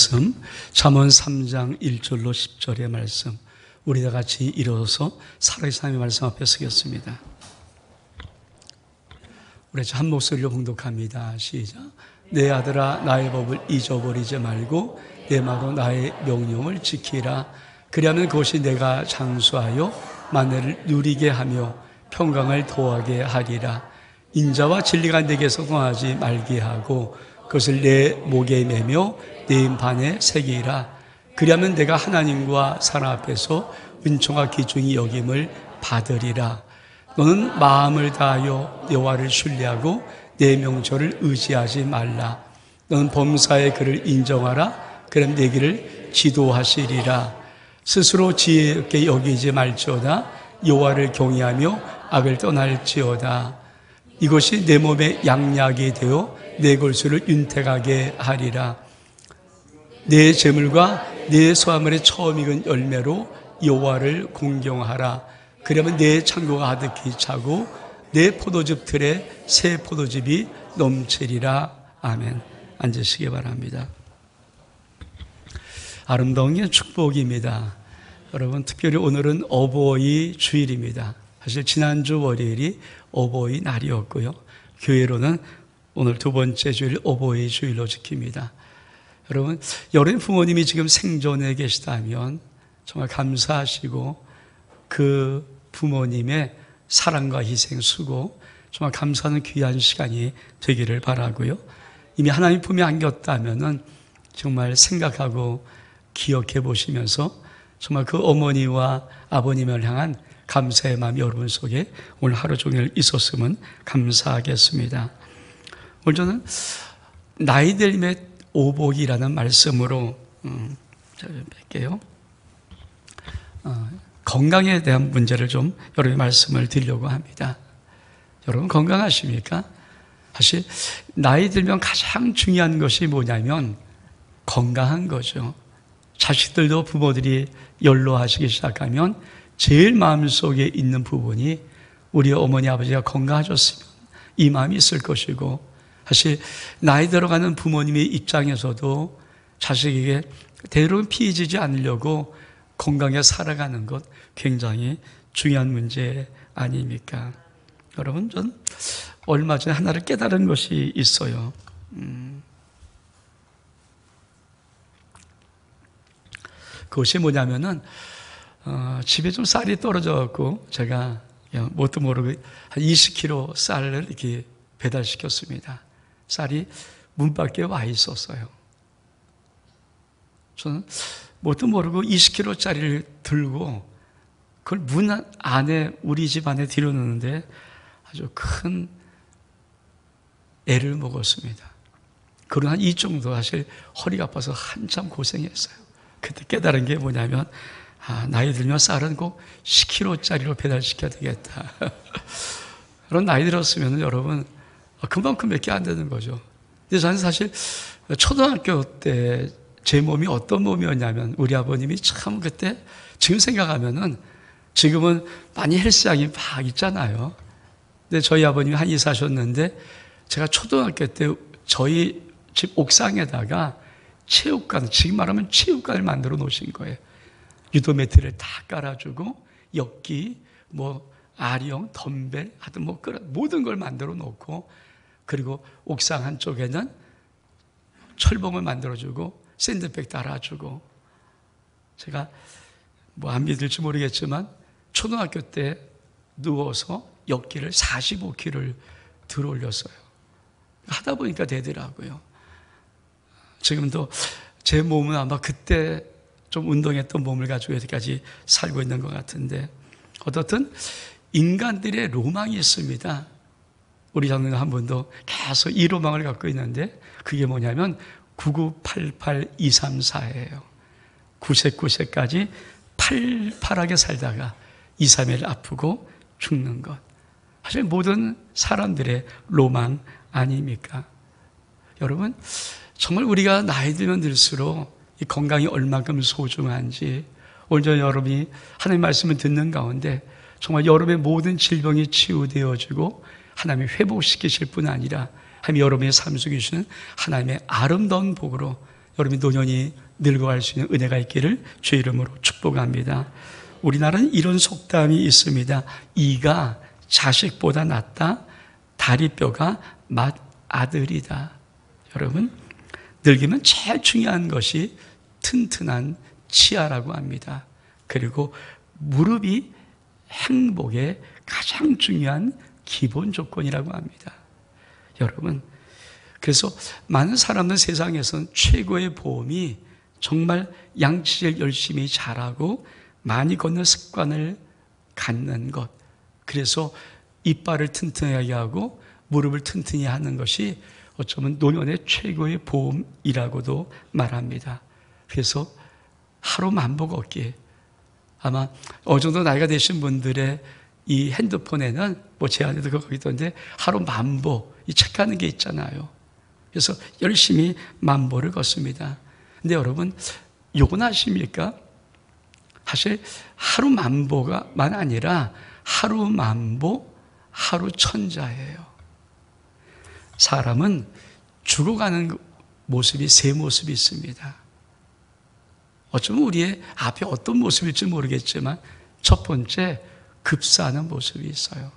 말씀, 잠언 3장 1절로 10절의 말씀, 우리 다 같이 일어서서 살아계신 하나님의 말씀 앞에 서겠습니다. 우리 한 목소리로 봉독합니다. 시작. 내 아들아, 나의 법을 잊어버리지 말고 내 마로 나의 명령을 지키라. 그리하면 그것이 내가 장수하여 만혜를 누리게 하며 평강을 더하게 하리라. 인자와 진리가 내게서 떠나지 말게 하고 그것을 내 목에 매며 내 임판에 새기라. 그리하면 내가 하나님과 사람 앞에서 은총과 기중이 여김을 받으리라. 너는 마음을 다하여 여호와를 신뢰하고 내 명절을 의지하지 말라. 너는 범사의 그를 인정하라. 그럼 내 길을 지도하시리라. 스스로 지혜 있게 여기지 말지어다. 여호와를 경외하며 악을 떠날지어다. 이것이 내 몸에 양약이 되어 내 골수를 윤택하게 하리라. 내 재물과 내 소화물의 처음 익은 열매로 여호와를 공경하라. 그러면 내 창고가 가득히 차고 내 포도즙 틀에 새 포도즙이 넘치리라. 아멘. 앉으시기 바랍니다. 아름다운 게 축복입니다. 여러분, 특별히 오늘은 어버이 주일입니다. 사실 지난주 월요일이 어버이 날이었고요, 교회로는 오늘 두 번째 주일 어버이 주일로 지킵니다. 여러분, 여러분 부모님이 지금 생존해 계시다면 정말 감사하시고 그 부모님의 사랑과 희생, 수고 정말 감사하는 귀한 시간이 되기를 바라고요. 이미 하나님 품에 안겼다면은 정말 생각하고 기억해 보시면서 정말 그 어머니와 아버님을 향한 감사의 마음이 여러분 속에 오늘 하루 종일 있었으면 감사하겠습니다. 오늘 저는 나이 들림의 오복이라는 말씀으로 뺄게요. 건강에 대한 문제를 좀 여러분의 말씀을 드리려고 합니다. 여러분 건강하십니까? 사실 나이 들면 가장 중요한 것이 뭐냐면 건강한 거죠. 자식들도 부모들이 연로하시기 시작하면 제일 마음속에 있는 부분이 우리 어머니 아버지가 건강하셨으면 이 마음이 있을 것이고, 사실 나이 들어가는 부모님의 입장에서도 자식에게 대로는 피해지지 않으려고 건강하게 살아가는 것 굉장히 중요한 문제 아닙니까? 여러분, 전 얼마 전에 하나를 깨달은 것이 있어요. 그것이 뭐냐면은 집에 좀 쌀이 떨어져갖고 제가 뭣도 모르고 한 20kg 쌀을 이렇게 배달시켰습니다. 쌀이 문 밖에 와 있었어요. 저는 뭣도 모르고 20kg짜리를 들고 그걸 문 안에, 우리 집 안에 들여놓는데 아주 큰 애를 먹었습니다. 그러나 이 정도 사실 허리가 아파서 한참 고생했어요. 그때 깨달은 게 뭐냐면, 나이 들면 쌀은 꼭 10kg짜리로 배달시켜야 되겠다. 그런 나이 들었으면 여러분 그만큼 몇 개 안 되는 거죠. 근데 저는 사실 초등학교 때 제 몸이 어떤 몸이었냐면, 우리 아버님이 참 그때 지금 생각하면은, 지금은 많이 헬스장이 막 있잖아요. 근데 저희 아버님이 한의 사셨는데 제가 초등학교 때 저희 집 옥상에다가 체육관, 지금 말하면 체육관을 만들어 놓으신 거예요. 유도 매트를 다 깔아주고 역기, 아령, 덤벨, 하여튼 모든 걸 만들어 놓고, 그리고 옥상 한쪽에는 철봉을 만들어주고 샌드백 달아주고, 제가 안 믿을지 모르겠지만 초등학교 때 누워서 역기를 45kg를 들어 올렸어요. 하다 보니까 되더라고요. 지금도 제 몸은 아마 그때 좀 운동했던 몸을 가지고 여기까지 살고 있는 것 같은데, 어떻든 인간들의 로망이 있습니다. 우리 장로님 한 분도 계속 이 로망을 갖고 있는데, 그게 뭐냐면 9988234예요. 99세까지 팔팔하게 살다가 2, 3일 아프고 죽는 것. 사실 모든 사람들의 로망 아닙니까? 여러분, 정말 우리가 나이 들면 들수록 이 건강이 얼마큼 소중한지, 오늘 저 여러분이 하나님의 말씀을 듣는 가운데 정말 여러분의 모든 질병이 치유되어지고 하나님이 회복시키실 뿐 아니라 하나님이 여러분의 삶 속에 주시는 하나님의 아름다운 복으로 여러분이 노년이 늙어갈 수 있는 은혜가 있기를 주의 이름으로 축복합니다. 우리나라는 이런 속담이 있습니다. 이가 자식보다 낫다. 다리뼈가 맏아들이다. 여러분, 늙으면 제일 중요한 것이 튼튼한 치아라고 합니다. 그리고 무릎이 행복의 가장 중요한 기본 조건이라고 합니다. 여러분, 그래서 많은 사람들 세상에서는 최고의 보험이 정말 양치질 열심히 잘하고 많이 걷는 습관을 갖는 것. 그래서 이빨을 튼튼하게 하고 무릎을 튼튼히 하는 것이 어쩌면 노년의 최고의 보험이라고도 말합니다. 그래서 하루 만보 걷기. 아마 어느 정도 나이가 되신 분들의 이 핸드폰에는 뭐 제 안에도 그거 있던데 하루 만보 이 체크하는 게 있잖아요. 그래서 열심히 만보를 걷습니다. 근데 여러분, 요건 아십니까? 사실 하루 만보가만 아니라 하루 만보, 하루 천자예요. 사람은 죽어가는 모습이 세 모습이 있습니다. 어쩌면 우리의 앞에 어떤 모습일지 모르겠지만 첫 번째, 급사하는 모습이 있어요.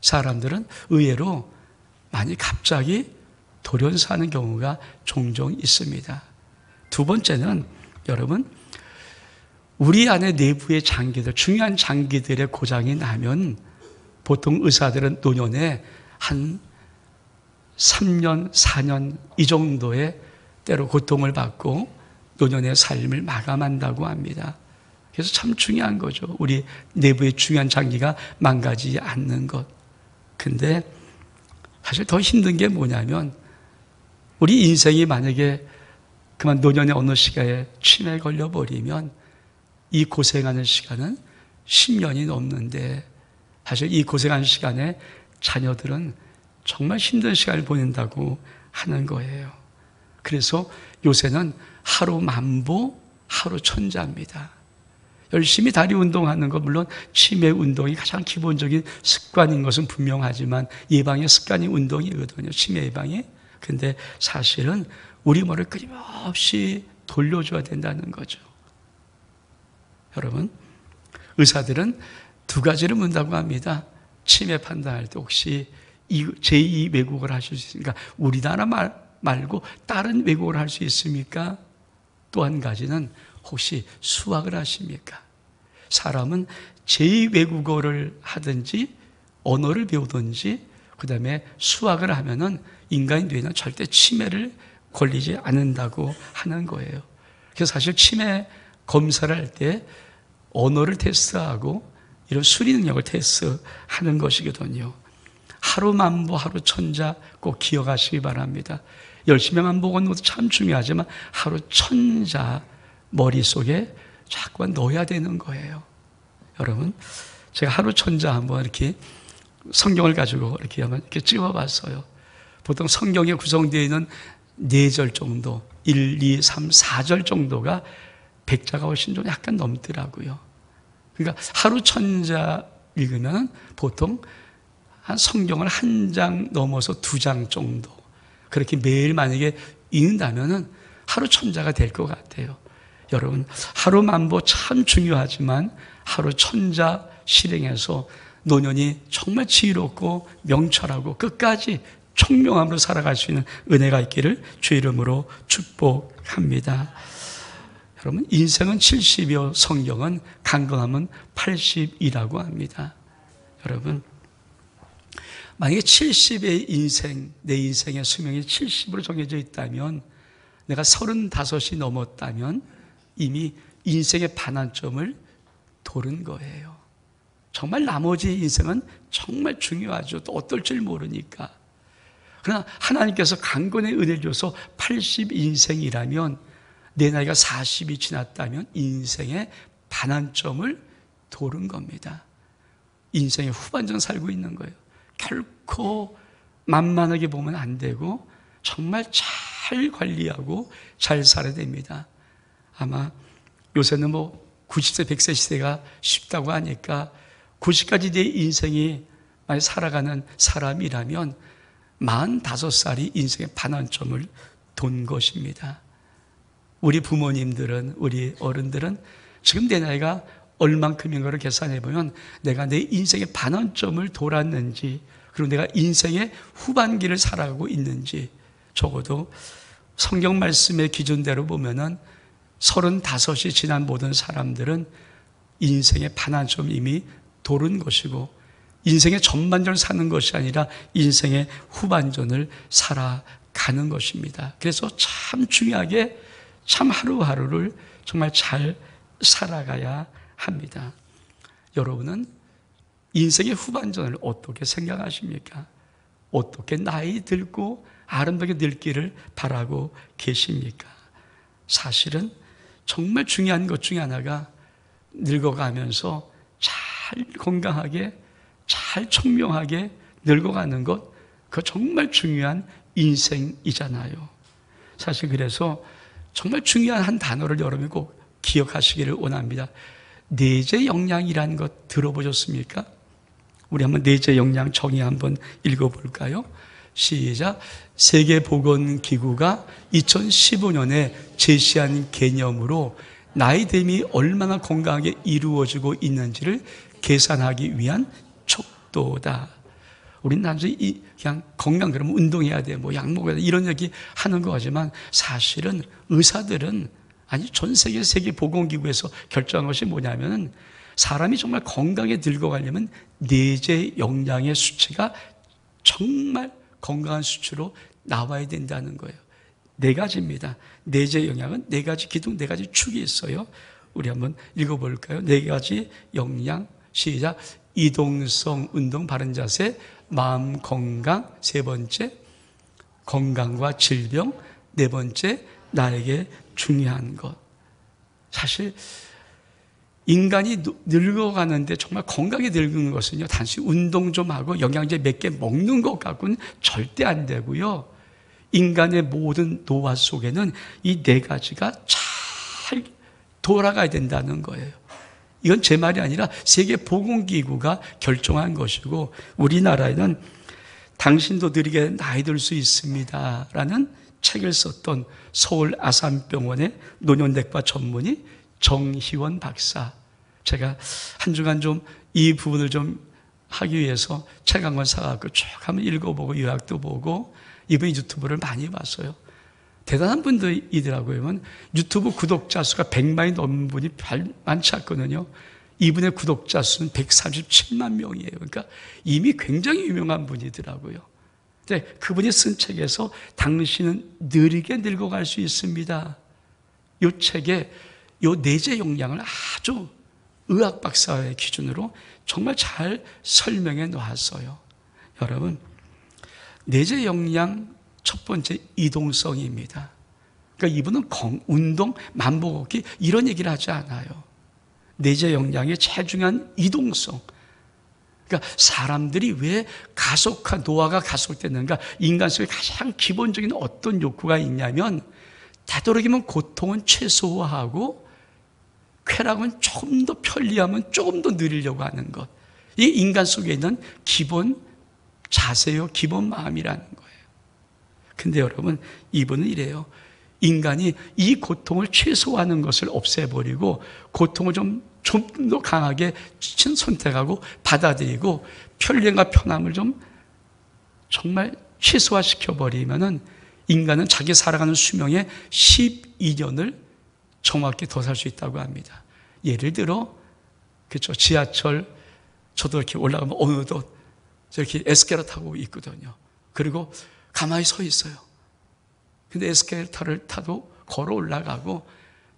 사람들은 의외로 많이 갑자기 돌연사하는 경우가 종종 있습니다. 두 번째는 여러분, 우리 안에 내부의 장기들, 중요한 장기들의 고장이 나면 보통 의사들은 노년에 한 3년, 4년 이 정도의 때로 고통을 받고 노년의 삶을 마감한다고 합니다. 그래서 참 중요한 거죠. 우리 내부의 중요한 장기가 망가지지 않는 것. 근데 사실 더 힘든 게 뭐냐면 우리 인생이 만약에 그만 노년의 어느 시간에 치매에 걸려버리면 이 고생하는 시간은 10년이 넘는데 사실 이 고생하는 시간에 자녀들은 정말 힘든 시간을 보낸다고 하는 거예요. 그래서 요새는 하루 만보, 하루 천자입니다. 열심히 다리 운동하는 것, 물론 치매 운동이 가장 기본적인 습관인 것은 분명하지만 예방의 습관이 운동이거든요. 치매 예방이. 근데 사실은 우리 머리를 끊임없이 돌려줘야 된다는 거죠. 여러분, 의사들은 두 가지를 묻는다고 합니다. 치매 판단할 때 혹시 제2 외국어를 하실 수 있습니까? 우리나라 말고 다른 외국어를 할 수 있습니까? 또 한 가지는 혹시 수학을 하십니까? 사람은 제2 외국어를 하든지 언어를 배우든지 그 다음에 수학을 하면은 인간의 뇌는 절대 치매를 걸리지 않는다고 하는 거예요. 그래서 사실 치매 검사를 할 때 언어를 테스트하고 이런 수리 능력을 테스트하는 것이거든요. 하루 만보, 하루 천자 꼭 기억하시기 바랍니다. 열심히 만보 걷는 것도 참 중요하지만 하루 천자 머릿속에 자꾸만 넣어야 되는 거예요. 여러분, 제가 하루 천자 한번 이렇게 성경을 가지고 이렇게 한번 이렇게 찍어봤어요. 보통 성경에 구성되어 있는 4절 정도, 1, 2, 3, 4절 정도가 백자가 훨씬 좀 약간 넘더라고요. 그러니까 하루 천자 읽으면 보통 한 성경을 한 장 넘어서 2장 정도 그렇게 매일 만약에 읽는다면 하루 천자가 될 것 같아요. 여러분, 하루 만보 참 중요하지만 하루 천자 실행해서 노년이 정말 지혜롭고 명철하고 끝까지 총명함으로 살아갈 수 있는 은혜가 있기를 주의 이름으로 축복합니다. 여러분, 인생은 70이요 성경은 강건함은 80이라고 합니다. 여러분, 만약에 70의 인생, 내 인생의 수명이 70으로 정해져 있다면 내가 35이 넘었다면 이미 인생의 반환점을 도른 거예요. 정말 나머지 인생은 정말 중요하죠. 또 어떨 줄 모르니까. 그러나 하나님께서 강건의 은혜를 줘서 80인생이라면 내 나이가 40이 지났다면 인생의 반환점을 도른 겁니다. 인생의 후반전 살고 있는 거예요. 결코 만만하게 보면 안 되고 정말 잘 관리하고 잘 살아야 됩니다. 아마 요새는 뭐 90세, 100세 시대가 쉽다고 하니까 90까지 내 인생이 많이 살아가는 사람이라면 45살이 인생의 반환점을 돈 것입니다. 우리 부모님들은, 우리 어른들은 지금 내 나이가 얼만큼인가를 계산해 보면 내가 내 인생의 반환점을 돌았는지, 그리고 내가 인생의 후반기를 살아가고 있는지, 적어도 성경 말씀의 기준대로 보면은 35이 지난 모든 사람들은 인생의 반환점 이미 도른 것이고, 인생의 전반전을 사는 것이 아니라 인생의 후반전을 살아가는 것입니다. 그래서 참 중요하게 참 하루하루를 정말 잘 살아가야 합니다. 여러분은 인생의 후반전을 어떻게 생각하십니까? 어떻게 나이 들고 아름답게 늙기를 바라고 계십니까? 사실은 정말 중요한 것 중에 하나가 늙어가면서 잘 건강하게, 잘 청명하게 늙어가는 것, 그거 정말 중요한 인생이잖아요. 사실 그래서 정말 중요한 한 단어를 여러분이 꼭 기억하시기를 원합니다. 내재 역량이라는 것 들어보셨습니까? 우리 한번 내재 역량 정의 한번 읽어볼까요? 시작. 세계보건기구가 2015년에 제시한 개념으로 나이됨이 얼마나 건강하게 이루어지고 있는지를 계산하기 위한 척도다. 우리는 단순히 그냥 건강 그러면 운동해야 돼, 뭐 약 먹어야 돼, 이런 얘기 하는 거 같지만 사실은 의사들은, 아니 전 세계 세계보건기구에서 결정한 것이 뭐냐면은 사람이 정말 건강하게 늙어가려면 내재 역량의 수치가 정말 건강한 수치로 나와야 된다는 거예요. 4가지입니다. 내재 역량은 4가지 기둥, 4가지 축이 있어요. 우리 한번 읽어볼까요? 4가지 역량, 시작. 이동성, 운동, 바른 자세, 마음 건강, 3번째 건강과 질병, 4번째 나에게 중요한 것. 사실 인간이 늙어가는데 정말 건강히 늙는 것은요, 단순히 운동 좀 하고 영양제 몇 개 먹는 것 갖고는 절대 안 되고요. 인간의 모든 노화 속에는 이 4가지가 잘 돌아가야 된다는 거예요. 이건 제 말이 아니라 세계보건기구가 결정한 것이고, 우리나라에는 당신도 느리게 나이 들 수 있습니다 라는 책을 썼던 서울 아산병원의 노년내과 전문의 정희원 박사, 제가 한 주간 좀 이 부분을 좀 하기 위해서 책 한 권 사갖고 쭉 한번 읽어보고 요약도 보고, 이분이 유튜브를 많이 봤어요. 대단한 분들이더라고요. 유튜브 구독자 수가 100만이 넘는 분이 많지 않거든요. 이분의 구독자 수는 137만 명이에요. 그러니까 이미 굉장히 유명한 분이더라고요. 근데 그분이 쓴 책에서 당신은 느리게 늙어갈 수 있습니다, 이 책에 이 내재 역량을 아주 의학 박사의 기준으로 정말 잘 설명해 놓았어요. 여러분, 내재 역량 첫 번째 이동성입니다. 그러니까 이분은 운동, 만보 걷기 이런 얘기를 하지 않아요. 내재 역량의 제일 중요한 이동성. 그러니까 사람들이 왜 노화가 가속되는가? 인간 속에 가장 기본적인 어떤 욕구가 있냐면, 되도록이면 고통은 최소화하고 쾌락은 조금 더 편리하면 조금 더 누리려고 하는 것. 이게 인간 속에 있는 기본 자세요, 기본 마음이라는 거예요. 근데 여러분, 이분은 이래요. 인간이 이 고통을 최소화하는 것을 없애버리고 고통을 좀 더 강하게 선택하고 받아들이고 편리함과 편함을 좀 정말 최소화시켜버리면은 인간은 자기 살아가는 수명의 12년을 정확히 더 살 수 있다고 합니다. 예를 들어, 그렇죠, 지하철 저도 이렇게 올라가면 어느덧 저렇게 에스케레이터 타고 있거든요. 그리고 가만히 서 있어요. 근데 에스케레이터를 타도 걸어 올라가고,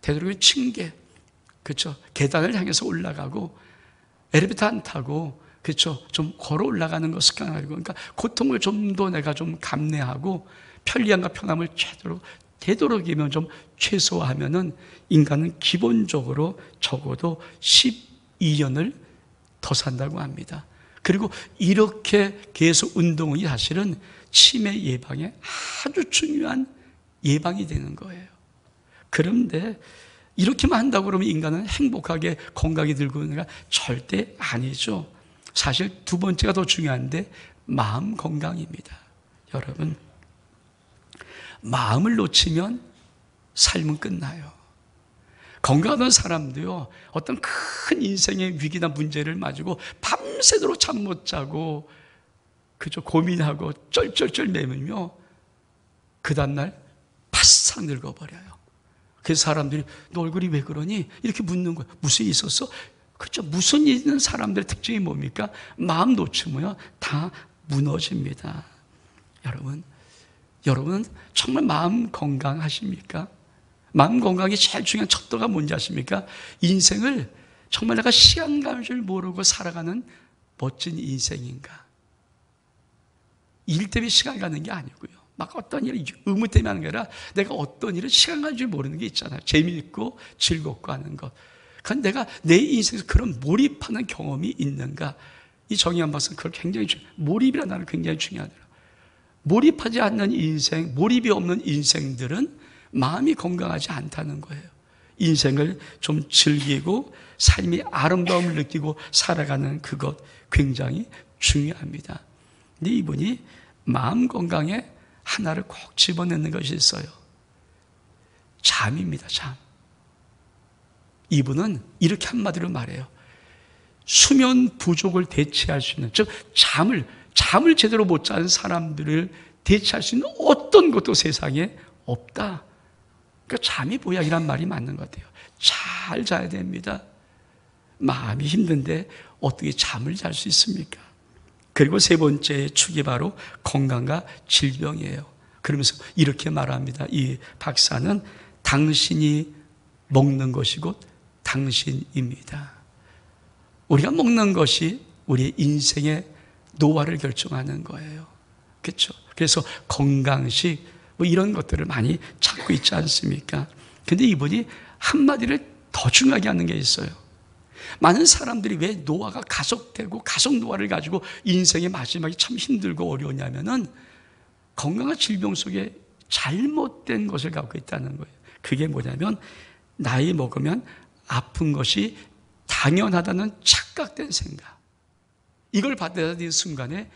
되도록이면 층계, 그렇죠, 계단을 향해서 올라가고, 엘리베이터 안 타고, 그렇죠, 좀 걸어 올라가는 거 습관하고, 그러니까 고통을 좀 더 내가 좀 감내하고 편리함과 편함을 되도록이면 좀 최소화하면은 인간은 기본적으로 적어도 12년을 더 산다고 합니다. 그리고 이렇게 계속 운동이 사실은 치매 예방에 아주 중요한 예방이 되는 거예요. 그런데 이렇게만 한다고 그러면 인간은 행복하게 건강히 늙고 있는가? 절대 아니죠. 사실 2번째가 더 중요한데 마음 건강입니다. 여러분, 마음을 놓치면 삶은 끝나요. 건강하던 사람도요, 어떤 큰 인생의 위기나 문제를 맞고 밤새도록 잠 못 자고 그저 고민하고 쩔쩔쩔 매면요, 그 다음날 바싹 늙어버려요. 그래서 사람들이 너 얼굴이 왜 그러니? 이렇게 묻는 거예요. 무슨 일 있었어? 그렇죠. 무슨 일 있는 사람들의 특징이 뭡니까? 마음 놓치면요, 다 무너집니다. 여러분 정말 마음 건강하십니까? 마음 건강이 제일 중요한 척도가 뭔지 아십니까? 인생을 정말 내가 시간 가는 줄 모르고 살아가는 멋진 인생인가? 일 때문에 시간 가는 게 아니고요, 막 어떤 일을 의무 때문에 하는 게 아니라 내가 어떤 일을 시간 가는 줄 모르는 게 있잖아요. 재미있고 즐겁고 하는 것. 그런데 내가 내 인생에서 그런 몰입하는 경험이 있는가? 이 정의한 박사는 그걸 굉장히 몰입이라는 단어를 굉장히 중요하더라고요. 몰입하지 않는 인생, 몰입이 없는 인생들은 마음이 건강하지 않다는 거예요. 인생을 좀 즐기고 삶의 아름다움을 느끼고 살아가는 그것 굉장히 중요합니다. 근데 이분이 마음 건강에 하나를 꼭 집어넣는 것이 있어요. 잠입니다. 잠. 이분은 이렇게 한마디로 말해요. 수면 부족을 대체할 수 있는, 즉 잠을 제대로 못 자는 사람들을 대체할 수 있는 어떤 것도 세상에 없다. 그러니까 잠이 보약이란 말이 맞는 것 같아요. 잘 자야 됩니다. 마음이 힘든데 어떻게 잠을 잘 수 있습니까? 그리고 세 번째 축이 바로 건강과 질병이에요. 그러면서 이렇게 말합니다. 이 박사는 당신이 먹는 것이 곧 당신입니다. 우리가 먹는 것이 우리의 인생의 노화를 결정하는 거예요. 그렇죠? 그래서 건강식 뭐 이런 것들을 많이 찾고 있지 않습니까? 근데 이분이 한마디를 더 중요하게 하는 게 있어요. 많은 사람들이 왜 노화가 가속되고 가속 노화를 가지고 인생의 마지막이 참 힘들고 어려우냐면은 건강한 질병 속에 잘못된 것을 갖고 있다는 거예요. 그게 뭐냐면 나이 먹으면 아픈 것이 당연하다는 착각된 생각. 이걸 받아들이는 순간에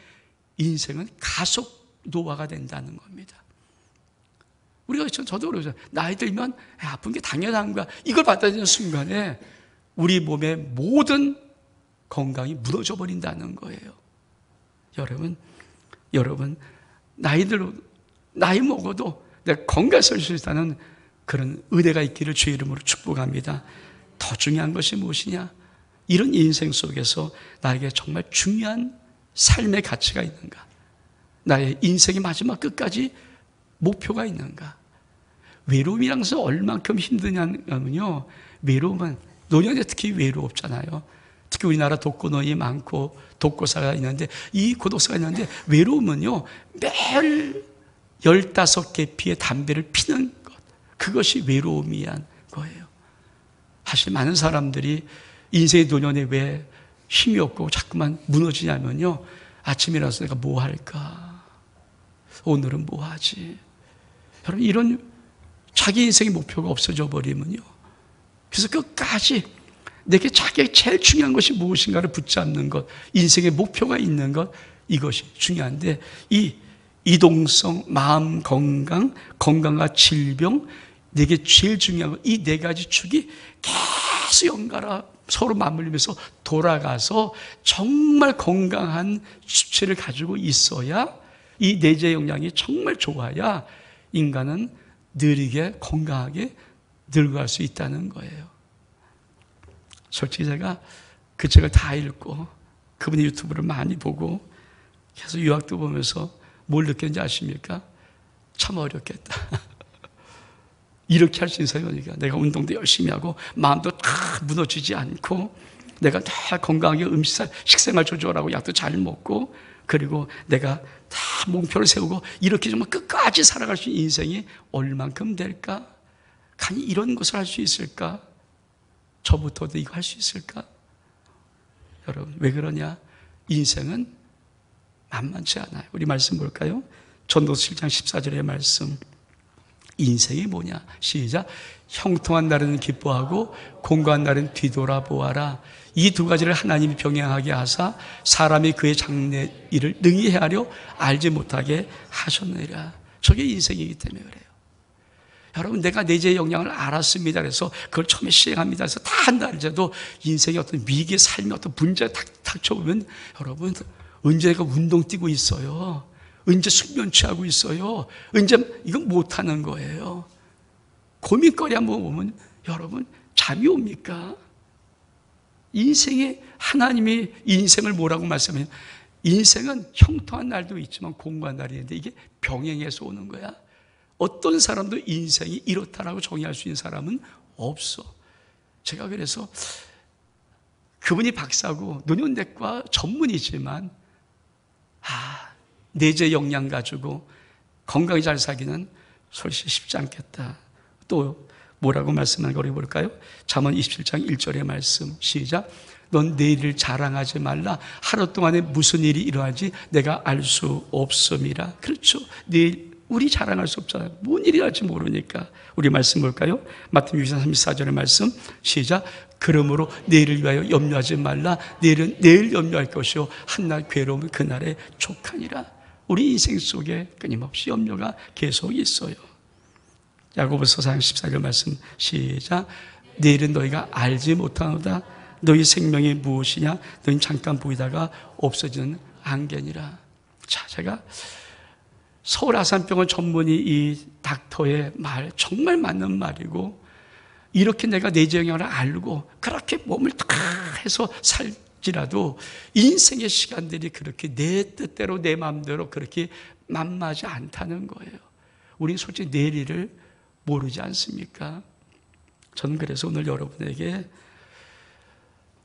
인생은 가속 노화가 된다는 겁니다. 우리가 저도 그러죠. 나이 들면 아픈 게 당연한 거야. 이걸 받아들이는 순간에 우리 몸의 모든 건강이 무너져 버린다는 거예요. 여러분 나이 먹어도 내가 건강할 수 있다는 그런 은혜가 있기를 주의 이름으로 축복합니다. 더 중요한 것이 무엇이냐? 이런 인생 속에서 나에게 정말 중요한 삶의 가치가 있는가? 나의 인생의 마지막 끝까지 목표가 있는가? 외로움이란 것은 얼만큼 힘드냐면요, 외로움은 노년에 특히 외롭잖아요. 특히 우리나라 독거노인이 많고 독고사가 있는데, 이 고독사가 있는데 외로움은요 매일 15개 피의 담배를 피는 것, 그것이 외로움이란 거예요. 사실 많은 사람들이 인생의 노년에 왜 힘이 없고 자꾸만 무너지냐면요, 아침에 일어나서 내가 뭐 할까? 오늘은 뭐 하지? 여러분, 이런 자기 인생의 목표가 없어져 버리면요, 그래서 끝까지 내게 자기의 제일 중요한 것이 무엇인가를 붙잡는 것, 인생의 목표가 있는 것, 이것이 중요한데, 이 이동성, 마음 건강, 건강과 질병, 내게 제일 중요한 것, 이 네 가지 축이 계속 연달아 서로 맞물리면서 돌아가서 정말 건강한 수치를 가지고 있어야, 이 내재 영양이 정말 좋아야 인간은 느리게 건강하게 늙어갈 수 있다는 거예요. 솔직히 제가 그 책을 다 읽고 그분의 유튜브를 많이 보고 계속 유학도 보면서 뭘 느꼈는지 아십니까? 참 어렵겠다. 이렇게 할 수 있는 사람이니까 내가 운동도 열심히 하고 마음도 다 무너지지 않고 내가 다 건강하게 식생활 조절하고 약도 잘 먹고 그리고 내가 다 목표를 세우고 이렇게 정말 끝까지 살아갈 수 있는 인생이 얼만큼 될까? 간이 이런 것을 할 수 있을까? 저부터도 이거 할 수 있을까? 여러분, 왜 그러냐? 인생은 만만치 않아요. 우리 말씀 볼까요? 전도서 7장 14절의 말씀. 인생이 뭐냐? 시작. 형통한 날은 기뻐하고 공고한 날은 뒤돌아보아라. 이 두 가지를 하나님이 병행하게 하사 사람이 그의 장래 일을 능히 헤아려 알지 못하게 하셨느니라. 저게 인생이기 때문에 그래요. 여러분, 내가 내재의 역량을 알았습니다. 그래서 그걸 처음에 시행합니다. 그래서 다 한다 할지라도 인생의 어떤 위기의 삶의 어떤 문제가 닥쳐오면 여러분, 언제 내가 운동 뛰고 있어요? 언제 숙면 취하고 있어요? 언제 이건 못하는 거예요? 고민거리 한번 오면 여러분, 잠이 옵니까? 인생에 하나님이 인생을 뭐라고 말씀해요? 인생은 형통한 날도 있지만 공고한 날이 있는데 이게 병행해서 오는 거야. 어떤 사람도 인생이 이렇다라고 정의할 수 있는 사람은 없어. 제가 그래서 그분이 박사고 노년내과 전문이지만 내재 역량 가지고 건강히 잘 사기는 솔직히 쉽지 않겠다. 또 뭐라고 말씀하는 거 우리 볼까요? 잠언 27장 1절의 말씀 시작. 넌 내일을 자랑하지 말라. 하루 동안에 무슨 일이 일어나지 내가 알 수 없음이라. 그렇죠. 내일 우리 자랑할 수 없잖아요. 뭔 일이 날지 모르니까. 우리 말씀 볼까요? 마태복음 6장 34절의 말씀 시작. 그러므로 내일을 위하여 염려하지 말라. 내일은 내일 염려할 것이요 한날 괴로움은 그날에 족하니라. 우리 인생 속에 끊임없이 염려가 계속 있어요. 야고보서 4장 14절 말씀 시작. 내일은 너희가 알지 못하노다. 너희 생명이 무엇이냐? 너희는 잠깐 보이다가 없어지는 안개니라. 자, 제가 서울 아산병원 전문의 이 닥터의 말 정말 맞는 말이고, 이렇게 내가 내재 영향을 알고 그렇게 몸을 다 해서 살지라도 인생의 시간들이 그렇게 내 뜻대로 내 마음대로 그렇게 만만하지 않다는 거예요. 우리는 솔직히 내일을 모르지 않습니까? 저는 그래서 오늘 여러분에게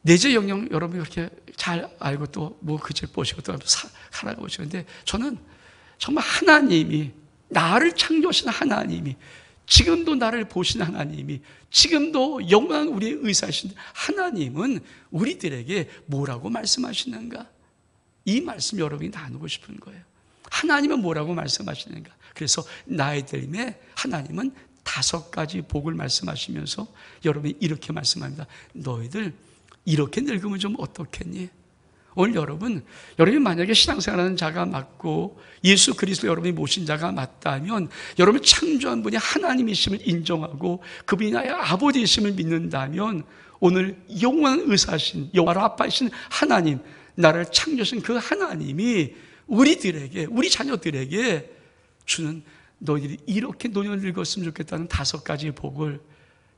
내재 영향 여러분이 그렇게 잘 알고 또 뭐 그칠 보시고 또 살아보시는데, 저는 정말 하나님이, 나를 창조하신 하나님이, 지금도 나를 보신 하나님이, 지금도 영원한 우리의 의사이신 하나님은 우리들에게 뭐라고 말씀하시는가? 이 말씀 여러분이 나누고 싶은 거예요. 하나님은 뭐라고 말씀하시는가? 그래서 나의 들림에 하나님은 5가지 복을 말씀하시면서 여러분이 이렇게 말씀합니다. 너희들 이렇게 늙으면 좀 어떻겠니? 오늘 여러분이 만약에 신앙생활하는 자가 맞고 예수 그리스도 여러분이 모신 자가 맞다면, 여러분 창조한 분이 하나님이심을 인정하고 그분이 나의 아버지이심을 믿는다면, 오늘 영원한 의사신 여호와 라파이신 하나님, 나를 창조하신 그 하나님이 우리들에게, 우리 자녀들에게 주는, 너희들이 이렇게 노년을 늙었으면 좋겠다는 5가지 복을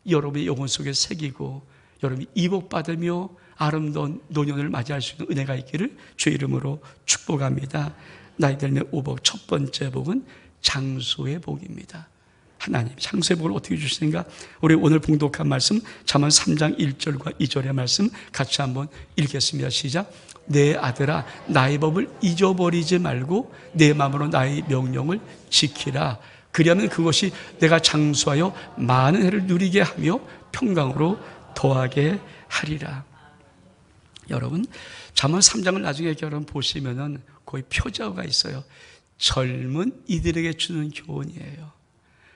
여러분의 영혼 속에 새기고 여러분이 이복받으며 아름다운 노년을 맞이할 수 있는 은혜가 있기를 주의 이름으로 축복합니다. 나이 들매 5복 첫 번째 복은 장수의 복입니다. 하나님 장수의 복을 어떻게 주시는가? 우리 오늘 봉독한 말씀 잠언 3장 1절과 2절의 말씀 같이 한번 읽겠습니다. 시작. 내 아들아 나의 법을 잊어버리지 말고 내 마음으로 나의 명령을 지키라. 그리하면 그것이 내가 장수하여 많은 해를 누리게 하며 평강으로 더하게 하리라. 여러분 잠언 3장을 나중에 여러분 보시면은 거의 표저가 있어요. 젊은 이들에게 주는 교훈이에요.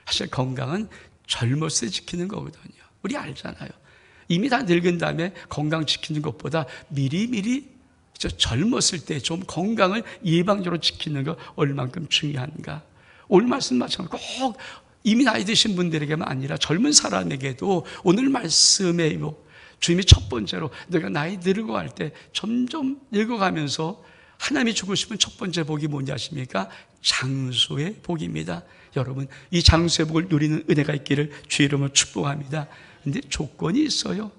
사실 건강은 젊었을 때 지키는 거거든요. 우리 알잖아요. 이미 다 늙은 다음에 건강 지키는 것보다 미리미리 젊었을 때 좀 건강을 예방적으로 지키는 거 얼만큼 중요한가. 오늘 말씀 마찬가지로 꼭 이미 나이 드신 분들에게만 아니라 젊은 사람에게도 오늘 말씀에 주님이 첫 번째로 내가 나이 늙어 갈 때 점점 늙어가면서 하나님이 주고 싶은 첫 번째 복이 뭔지 아십니까? 장수의 복입니다. 여러분 이 장수의 복을 누리는 은혜가 있기를 주의 이름으로 축복합니다. 그런데 조건이 있어요.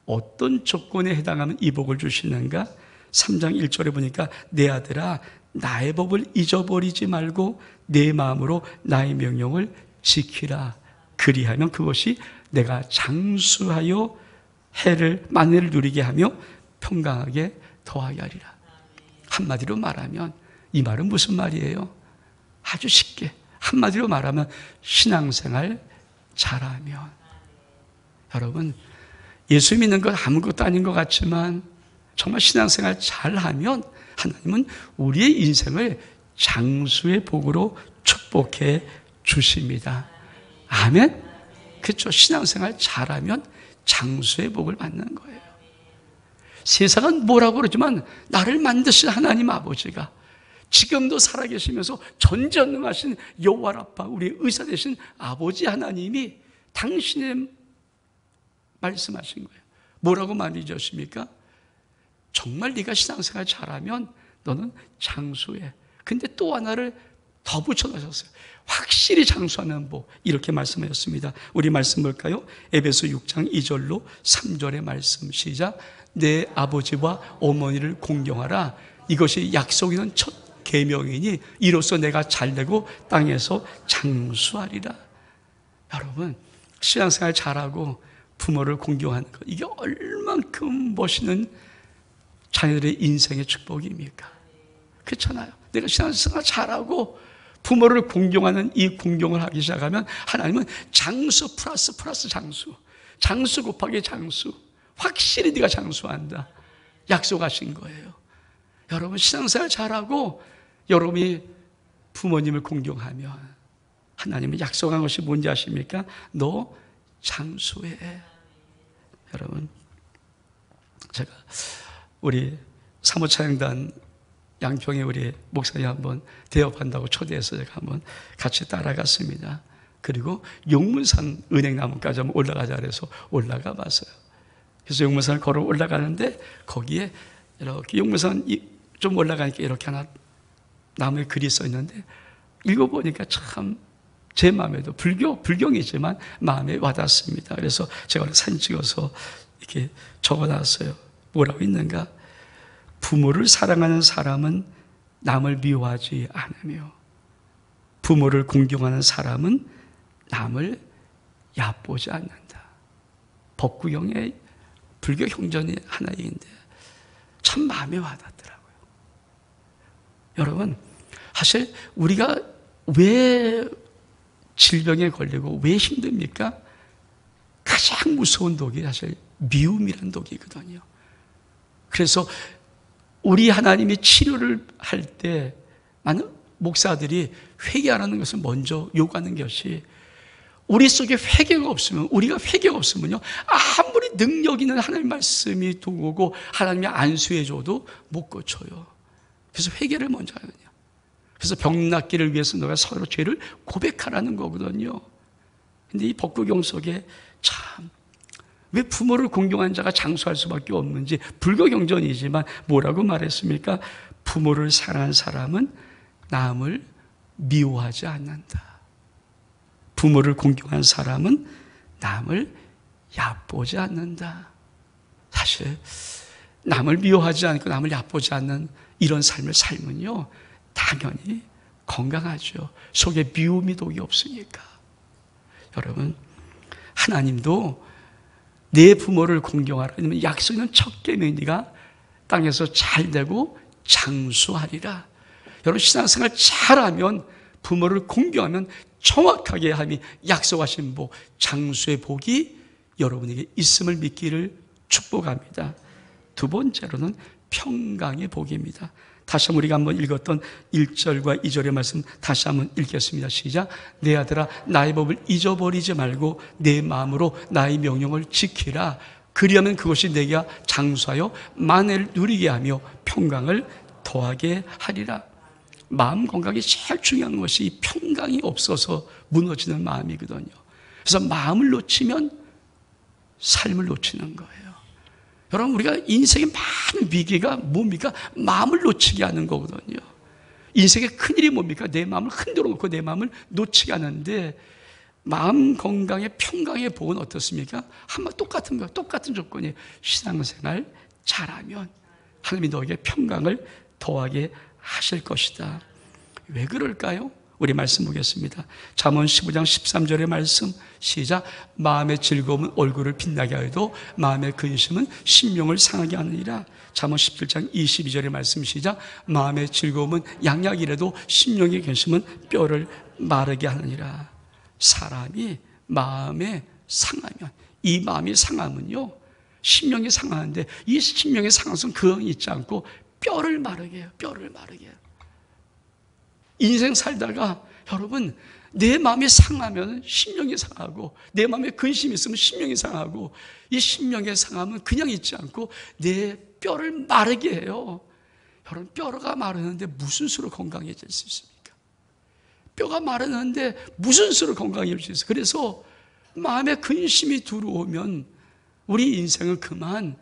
어떤 조건에 해당하면 이 복을 주시는가? 3장 1절에 보니까 내 아들아 나의 법을 잊어버리지 말고 내 마음으로 나의 명령을 지키라. 그리하면 그것이 내가 장수하여 만해를 누리게 하며 평강하게 더하게 하리라. 한마디로 말하면 이 말은 무슨 말이에요? 아주 쉽게 한마디로 말하면 신앙생활 잘하면. 여러분 예수 믿는 건 아무것도 아닌 것 같지만 정말 신앙생활 잘하면 하나님은 우리의 인생을 장수의 복으로 축복해 주십니다. 아멘? 그렇죠. 신앙생활 잘하면 장수의 복을 받는 거예요. 세상은 뭐라고 그러지만 나를 만드신 하나님 아버지가 지금도 살아계시면서 전지전능하신 여호와 라파, 우리 의사 되신 아버지 하나님이 당신의 말씀하신 거예요. 뭐라고 말해주십니까? 정말 네가 신앙생활 잘하면 너는 장수해. 근데 또 하나를 더 붙여넣으셨어요. 확실히 장수하는 법, 이렇게 말씀하셨습니다. 우리 말씀 볼까요? 에베소 6장 2절로 3절의 말씀, 시작. 내 아버지와 어머니를 공경하라. 이것이 약속 있는 첫 계명이니 이로써 내가 잘되고 땅에서 장수하리라. 여러분, 신앙생활 잘하고 부모를 공경하는 것, 이게 얼만큼 멋있는 자녀들의 인생의 축복입니까? 그렇잖아요. 내가 신앙생활 잘하고 부모를 공경하는 이 공경을 하기 시작하면 하나님은 장수 플러스 장수, 장수 곱하기 장수, 확실히 네가 장수한다 약속하신 거예요. 여러분, 신앙생활 잘하고 여러분이 부모님을 공경하면 하나님은 약속한 것이 뭔지 아십니까? 너 장수해. 여러분, 제가 우리 사모찬양단 양평에 우리 목사님 한번 대업한다고 초대해서 제가 한번 같이 따라갔습니다. 그리고 용문산 은행나무까지 한번 올라가자 그래서 올라가 봤어요. 그래서 용문산을 걸어 올라가는데 거기에 이렇게 용문산 좀 올라가니까 이렇게 하나 나무에 글이 써 있는데 읽어보니까 참 제 마음에도 불경이지만 마음에 와닿습니다. 그래서 제가 사진 찍어서 이렇게 적어놨어요. 뭐라고 있는가? 부모를 사랑하는 사람은 남을 미워하지 않으며 부모를 공경하는 사람은 남을 얕보지 않는다. 법구경의 불교 형전이 하나인데 참 마음에 와닿더라고요. 여러분, 사실 우리가 왜 질병에 걸리고 왜 힘듭니까? 가장 무서운 독이 사실 미움이라는 독이거든요. 그래서 우리 하나님이 치료를 할 때 많은 목사들이 회개하라는 것을 먼저 요구하는 것이, 우리 속에 회개가 없으면, 우리가 회개가 없으면요, 아무리 능력 있는 하나님 말씀이 오고 하나님이 안수해줘도 못 고쳐요. 그래서 회개를 먼저 하느냐. 그래서 병 낫기를 위해서 너가 서로 죄를 고백하라는 거거든요. 근데 이 법구경 속에 참 왜 부모를 공경한 자가 장수할 수밖에 없는지, 불교 경전이지만 뭐라고 말했습니까? 부모를 사랑하는 사람은 남을 미워하지 않는다. 부모를 공경한 사람은 남을 얕보지 않는다. 사실 남을 미워하지 않고 남을 얕보지 않는 이런 삶을 살면요, 당연히 건강하죠. 속에 미움이 독이 없으니까. 여러분, 하나님도 내 부모를 공경하라. 아니면 약속 있는 첫 계명이 네가 땅에서 잘되고 장수하리라. 여러분, 신앙생활 잘하면, 부모를 공경하면 정확하게 하나님이 약속하신 복, 장수의 복이 여러분에게 있음을 믿기를 축복합니다. 두 번째로는 평강의 복입니다. 다시 한번 우리가 한번 읽었던 1절과 2절의 말씀 다시 한번 읽겠습니다. 시작. 내 아들아, 나의 법을 잊어버리지 말고 내 마음으로 나의 명령을 지키라. 그리하면 그것이 내가 장수하여 만혜를 누리게 하며 평강을 더하게 하리라. 마음 건강이 제일 중요한 것이 평강이 없어서 무너지는 마음이거든요. 그래서 마음을 놓치면 삶을 놓치는 거예요. 여러분, 우리가 인생의 많은 위기가 뭡니까? 마음을 놓치게 하는 거거든요. 인생의 큰일이 뭡니까? 내 마음을 흔들어 놓고 내 마음을 놓치게 하는데, 마음 건강의 평강의 복은 어떻습니까? 한번 똑같은 거, 똑같은 조건이 신앙생활 잘하면 하나님이 너에게 평강을 더하게 하실 것이다. 왜 그럴까요? 우리 말씀 보겠습니다. 잠언 15장 13절의 말씀, 시작. 마음의 즐거움은 얼굴을 빛나게 하여도 마음의 근심은 심령을 상하게 하느니라. 잠언 17장 22절의 말씀, 시작. 마음의 즐거움은 양약이라도 심령의 근심은 뼈를 마르게 하느니라. 사람이 마음에 상하면, 이 마음이 상하면요, 심령이 상하는데, 이 심령의 상함은 그건 있지 않고 뼈를 마르게 해요. 뼈를 마르게 해요. 인생 살다가 여러분, 내 마음이 상하면 심령이 상하고, 내 마음에 근심이 있으면 심령이 상하고, 이 심령의 상함은 그냥 있지 않고 내 뼈를 마르게 해요. 여러분, 뼈가 마르는데 무슨 수로 건강해질 수 있습니까? 뼈가 마르는데 무슨 수로 건강해질 수 있어요? 그래서 마음에 근심이 들어오면 우리 인생은 그만,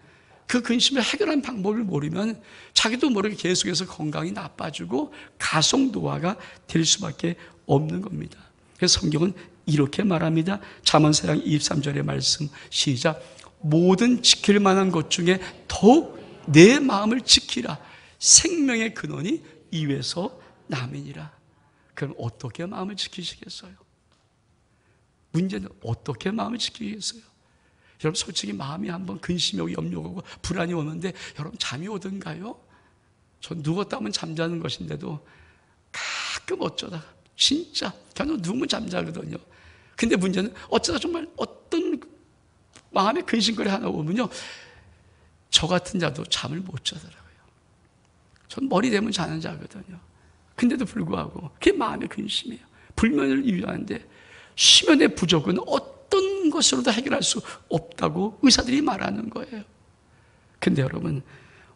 그 근심을 해결하는 방법을 모르면 자기도 모르게 계속해서 건강이 나빠지고 가속노화가 될 수밖에 없는 겁니다. 그래서 성경은 이렇게 말합니다. 잠언 4장 23절의 말씀, 시작. 모든 지킬 만한 것 중에 더욱 내 마음을 지키라. 생명의 근원이 이에서 남이니라. 그럼 어떻게 마음을 지키시겠어요? 문제는 어떻게 마음을 지키겠어요? 여러분, 솔직히 마음이 한번 근심이 오고 염려가 오고 불안이 오는데 여러분, 잠이 오던가요? 전 누웠다면 잠자는 것인데도 가끔 어쩌다가 진짜 저는 누우면 잠자거든요. 근데 문제는 어쩌다 정말 어떤 마음의 근심거리 하나 오면요, 저 같은 자도 잠을 못 자더라고요. 전 머리 대면 자는 자거든요. 근데도 불구하고 그게 마음의 근심이에요. 불면을 이유하는데 수면의 부족은 어떤 것으로도 해결할 수 없다고 의사들이 말하는 거예요. 근데 여러분,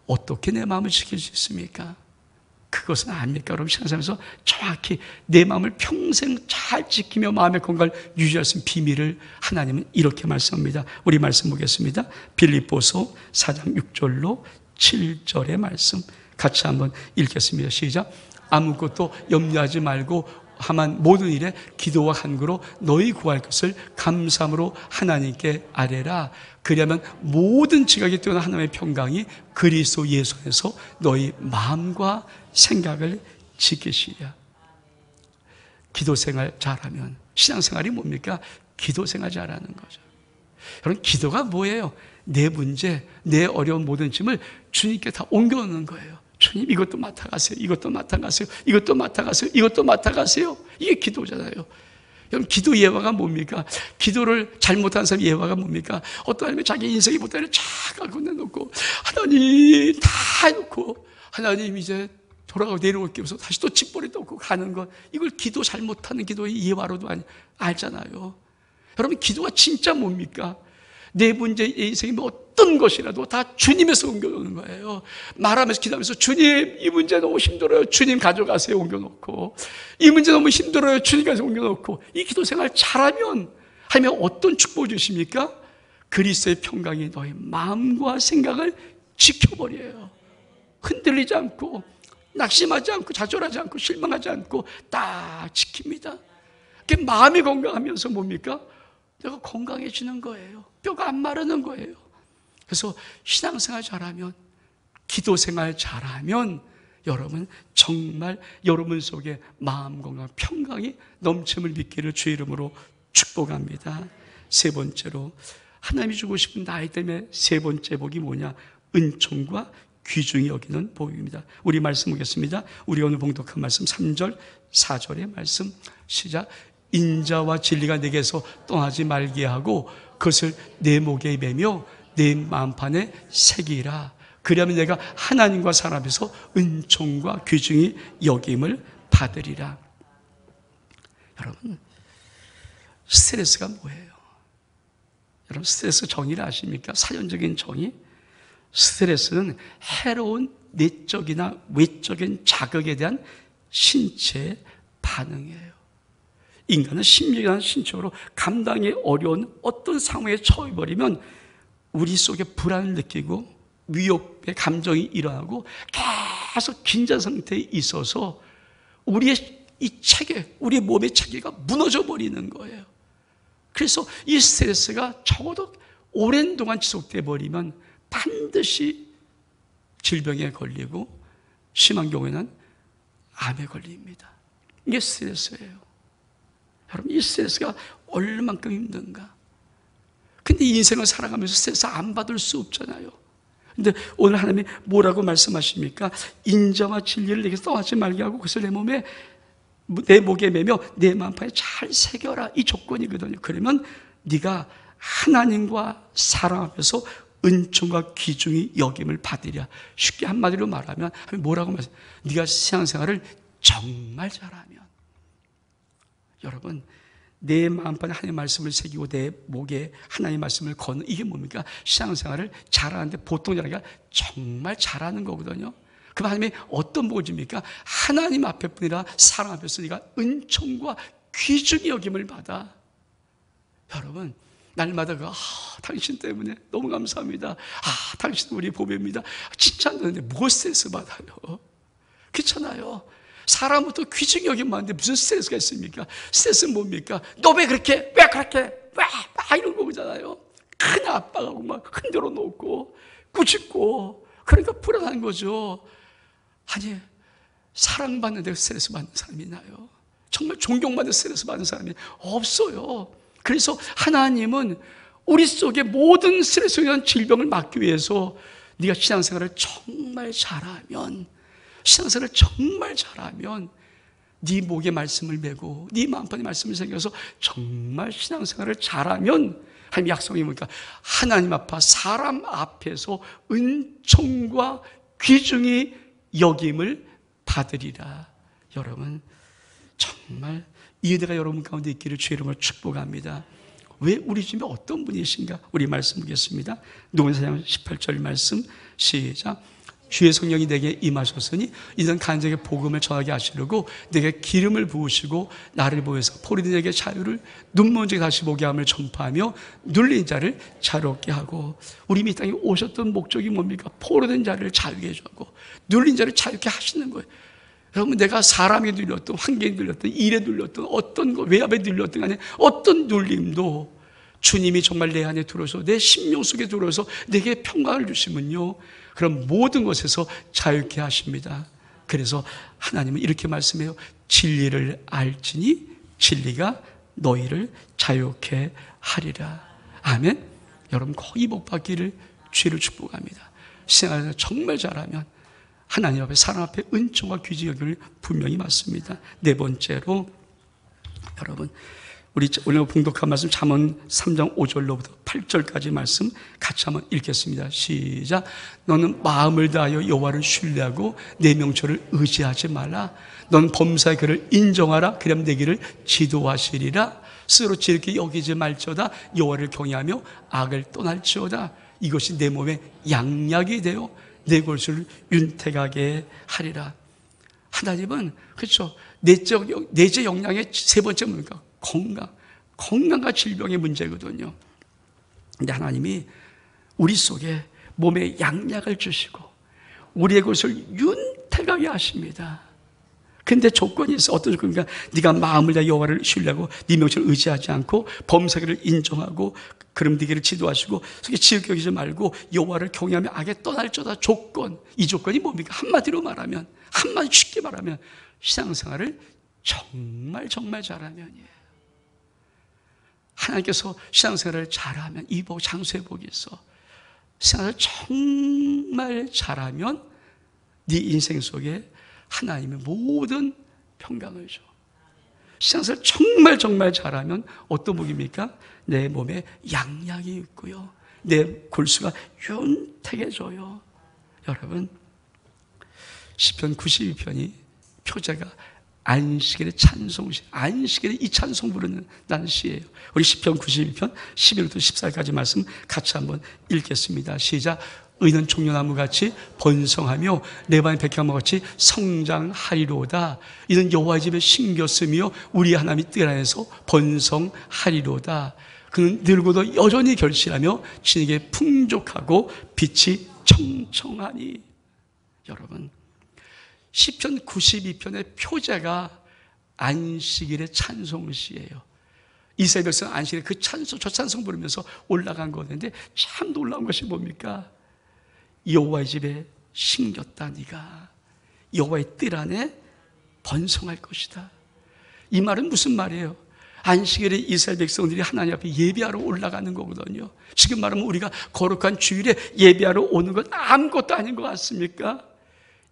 어떻게 내 마음을 지킬 수 있습니까? 그것은 압니까? 여러분, 신앙생활에서 정확히 내 마음을 평생 잘 지키며 마음의 건강을 유지할 수 있는 비밀을 하나님은 이렇게 말씀합니다. 우리 말씀 보겠습니다. 빌립보서 4장 6절로 7절의 말씀 같이 한번 읽겠습니다. 시작. 아무것도 염려하지 말고 하만 모든 일에 기도와 간구로 너희 구할 것을 감사함으로 하나님께 아뢰라. 그리하면 모든 지각이 뛰어난 하나님의 평강이 그리스도 예수 안에서 너희 마음과 생각을 지키시랴. 기도생활 잘하면, 신앙생활이 뭡니까? 기도생활 잘하는 거죠. 여러분, 기도가 뭐예요? 내 문제, 내 어려운 모든 짐을 주님께 다 옮겨놓는 거예요. 주님, 이것도 맡아가세요. 이것도 맡아가세요. 이것도 맡아가세요. 이것도 맡아가세요. 이게 기도잖아요. 여러분, 기도 예화가 뭡니까? 기도를 잘못한 사람 예화가 뭡니까? 어떤 사람이 자기 인생이 못하는 쫙 갖고 내놓고 하나님 다 해놓고 하나님 이제 돌아가고 내려올 게 없어서 다시 또 집벌이 떠고 가는 것, 이걸 기도 잘못하는 기도의 예화로도 알잖아요. 여러분, 기도가 진짜 뭡니까? 내 문제, 내 인생이 어떤 것이라도 다 주님에서 옮겨놓는 거예요. 말하면서 기도하면서 주님, 이 문제 너무 힘들어요. 주님 가져가세요. 옮겨놓고. 이 문제 너무 힘들어요. 주님 가서 옮겨놓고. 이 기도 생활 잘하면 하면 어떤 축복을 주십니까? 그리스도의 평강이 너의 마음과 생각을 지켜버려요. 흔들리지 않고 낙심하지 않고 좌절하지 않고 실망하지 않고 딱 지킵니다. 그게 마음이 건강하면서 뭡니까? 내가 건강해지는 거예요. 뼈가 안 마르는 거예요. 그래서 신앙생활 잘하면, 기도생활 잘하면 여러분 정말 여러분 속에 마음 건강, 평강이 넘침을 믿기를 주의 이름으로 축복합니다. 세 번째로 하나님이 주고 싶은 나의 때문에 세 번째 복이 뭐냐? 은총과 귀중히 여기는 복입니다. 우리 말씀 보겠습니다. 우리 오늘 봉독한 말씀 3절 4절의 말씀 시작. 인자와 진리가 내게서 떠나지 말게 하고 그것을 내 목에 매며 내 마음판에 새기라. 그러면 내가 하나님과 사람에서 은총과 귀중히 여김을 받으리라. 여러분, 스트레스가 뭐예요? 여러분, 스트레스 정의를 아십니까? 사전적인 정의. 스트레스는 해로운 내적이나 외적인 자극에 대한 신체 반응이에요. 인간은 심리나 신체적으로 감당이 어려운 어떤 상황에 처해버리면 우리 속에 불안을 느끼고 위협의 감정이 일어나고 계속 긴장 상태에 있어서 우리의 이 체계, 우리의 몸의 체계가 무너져 버리는 거예요. 그래서 이 스트레스가 적어도 오랜 동안 지속돼 버리면 반드시 질병에 걸리고 심한 경우에는 암에 걸립니다. 이게 스트레스예요. 여러분, 이 스트레스가 얼마만큼 힘든가? 근데 인생을 살아가면서 스트레스 안 받을 수 없잖아요. 근데 오늘 하나님이 뭐라고 말씀하십니까? 인자와 진리를 내게 떠나지 말게 하고 그것을 내 목에 매며 내 마음판에 잘 새겨라. 이 조건이거든요. 그러면 네가 하나님과 사랑 앞에서 은총과 귀중히 여김을 받으랴. 쉽게 한마디로 말하면 뭐라고 말씀해요? 네가 신앙생활을 정말 잘하면, 여러분, 내 마음판에 하나님의 말씀을 새기고 내 목에 하나님의 말씀을 거는, 이게 뭡니까? 신앙생활을 잘하는데 보통이 아니라 정말 잘하는 거거든요. 그럼 하나님이 어떤 복을 줍니까? 하나님 앞에뿐이라 사람 앞에서 네가 은총과 귀중히 여김을 받아. 여러분, 날마다 당신 때문에 너무 감사합니다. 당신 우리 보배입니다. 진짜 안 되는데 뭐 스트레스 받아요? 그렇잖아요. 사람부터 귀중히 여김 받는데 무슨 스트레스가 있습니까? 스트레스는 뭡니까? 너 왜 그렇게 막 이런 거잖아요. 큰 압박하고 막 흔들어 놓고 꾸짖고, 그러니까 불안한 거죠. 아니, 사랑받는데 스트레스 받는 사람이 있나요? 정말 존경받는 스트레스 받는 사람이 없어요. 그래서 하나님은 우리 속에 모든 스트레스에 대한 질병을 막기 위해서 네가 신앙생활을 정말 잘하면, 네 목에 말씀을 메고 네 마음판에 말씀을 새겨서 정말 신앙생활을 잘하면 하나님 약속이 뭡니까? 하나님 앞에, 사람 앞에서 은총과 귀중히 여김을 받으리라. 여러분, 정말 이 은혜가 여러분 가운데 있기를 주의 이름으로 축복합니다. 왜 우리 집에 어떤 분이신가? 우리 말씀 보겠습니다. 누가복음 4장 18절 말씀 시작. 주의 성령이 내게 임하셨으니 이는 간절하게 복음을 전하게 하시려고 내게 기름을 부으시고 나를 보여서 포로들에게 자유를, 눈먼 자에게 다시 보게 함을 전파하며 눌린 자를 자유롭게 하고. 우리 이 땅에 오셨던 목적이 뭡니까? 포로된 자를 자유게 해주고 눌린 자를 자유게 하시는 거예요. 여러분, 내가 사람에 눌렸던, 환경에 눌렸던, 일에 눌렸던, 어떤 거, 외압에 눌렸던 간에 어떤 눌림도 주님이 정말 내 안에 들어서, 내 심령 속에 들어서 내게 평강을 주시면요, 그럼 모든 것에서 자유케 하십니다. 그래서 하나님은 이렇게 말씀해요. 진리를 알지니 진리가 너희를 자유케 하리라. 아멘. 여러분, 거의 복 받기를 주의를 축복합니다. 신앙을 정말 잘하면 하나님 앞에, 사람 앞에 은총과 귀중히 여김을 분명히 받습니다. 네 번째로, 여러분, 우리 오늘 봉독한 말씀 잠언 3장 5절로부터 8절까지 말씀 같이 한번 읽겠습니다. 시작. 너는 마음을 다하여 여호와를 신뢰하고 내 명철을 의지하지 말라. 넌 범사의 그를 인정하라. 그럼 내 길을 지도하시리라. 스스로 지혜롭게 여기지 말지어다. 여호와를 경외하며 악을 떠날지어다. 이것이 내 몸에 양약이 되어 내 골수를 윤택하게 하리라. 하나님은, 그렇죠, 내재 영양의 세 번째 뭡니까? 건강과 질병의 문제거든요. 근데 하나님이 우리 속에 몸에 양약을 주시고 우리의 것을 윤택하게 하십니다. 근데 조건이 있어. 어떤 조건인가? 네가 마음을 다해 여호와를 신뢰하고 네 명철을 의지하지 않고 범사기를 인정하고 그럼 네 길을 지도하시고 속에 지옥 여기지 말고 여호와를 경외하며 악에 떠날지어다. 조건. 이 조건이 뭡니까? 한마디로 말하면, 한마디 쉽게 말하면 신앙생활을 정말 잘하면이에요. 하나님께서 신앙생활을 잘하면 이 복, 장수의 복이 있어. 신앙생활을 정말 잘하면 네 인생 속에 하나님의 모든 평강을 줘. 신앙생활을 정말 잘하면 어떤 복입니까? 내 몸에 양약이 있고요, 내 골수가 윤택해져요. 여러분, 시편 92편이 표제가 안식일의 찬송시, 안식일에 이 찬송 부르는 나는 시예요. 우리 시편 92편 11부터 14절까지 말씀 같이 한번 읽겠습니다. 시작. 의는 종려나무같이 번성하며 레바논 백향나무같이 성장하리로다. 이는 여호와의 집에 심겼으며 우리 하나님의 뜰 안에서 번성하리로다. 그는 늙어도 여전히 결실하며 진에게 풍족하고 빛이 청청하니. 여러분, 시편 92편의 표제가 안식일의 찬송시예요. 이스라엘 백성 안식일에 그 찬송, 저 찬송 부르면서 올라간 거였는데 참 놀라운 것이 뭡니까? 여호와의 집에 심겼다. 네가 여호와의 뜰 안에 번성할 것이다. 이 말은 무슨 말이에요? 안식일에 이스라엘 백성들이 하나님 앞에 예배하러 올라가는 거거든요. 지금 말하면 우리가 거룩한 주일에 예배하러 오는 건 아무것도 아닌 것 같습니까?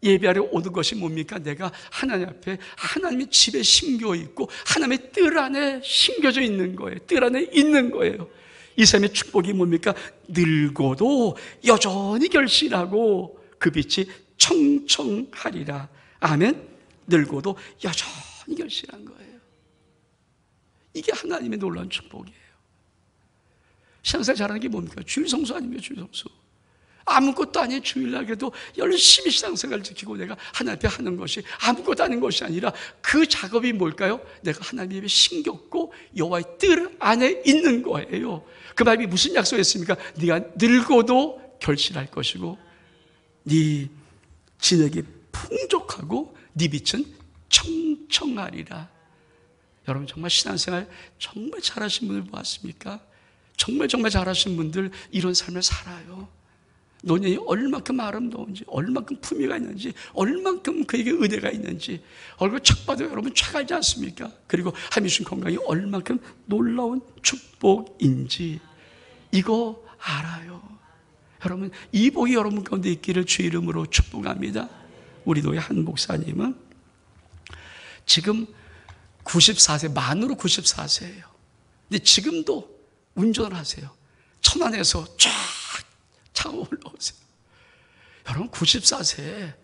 예배하러 오는 것이 뭡니까? 내가 하나님 앞에, 하나님의 집에 심겨 있고 하나님의 뜰 안에 심겨져 있는 거예요. 뜰 안에 있는 거예요. 이 삶의 축복이 뭡니까? 늙어도 여전히 결실하고 그 빛이 청청하리라. 아멘. 늙어도 여전히 결실한 거예요. 이게 하나님의 놀라운 축복이에요. 신앙생활 잘하는 게 뭡니까? 주일 성수 아닙니까? 주일 성수. 아무것도 아닌 주일날 그래도 열심히 신앙생활을 지키고 내가 하나님 앞에 하는 것이 아무것도 아닌 것이 아니라 그 작업이 뭘까요? 내가 하나님 앞에 신겼고 여호와의 뜰 안에 있는 거예요. 그 말이 무슨 약속이었습니까? 네가 늙어도 결실할 것이고 네 진액이 풍족하고 네 빛은 청청하리라. 여러분 정말 신앙생활 정말 잘하신 분들 보았습니까? 정말 잘하신 분들 이런 삶을 살아요. 노년이 얼마큼 아름다운지, 얼마큼 품위가 있는지, 얼마큼 그에게 은혜가 있는지 얼굴 척 봐도 여러분 착하지 않습니까? 그리고 하나님 주신 건강이 얼마큼 놀라운 축복인지 이거 알아요. 여러분 이 복이 여러분 가운데 있기를 주의 이름으로 축복합니다. 우리 교회 한 목사님은 지금 94세, 만으로 94세예요. 근데 지금도 운전을 하세요. 천안에서 쫙 차가 올라오세요. 여러분 94세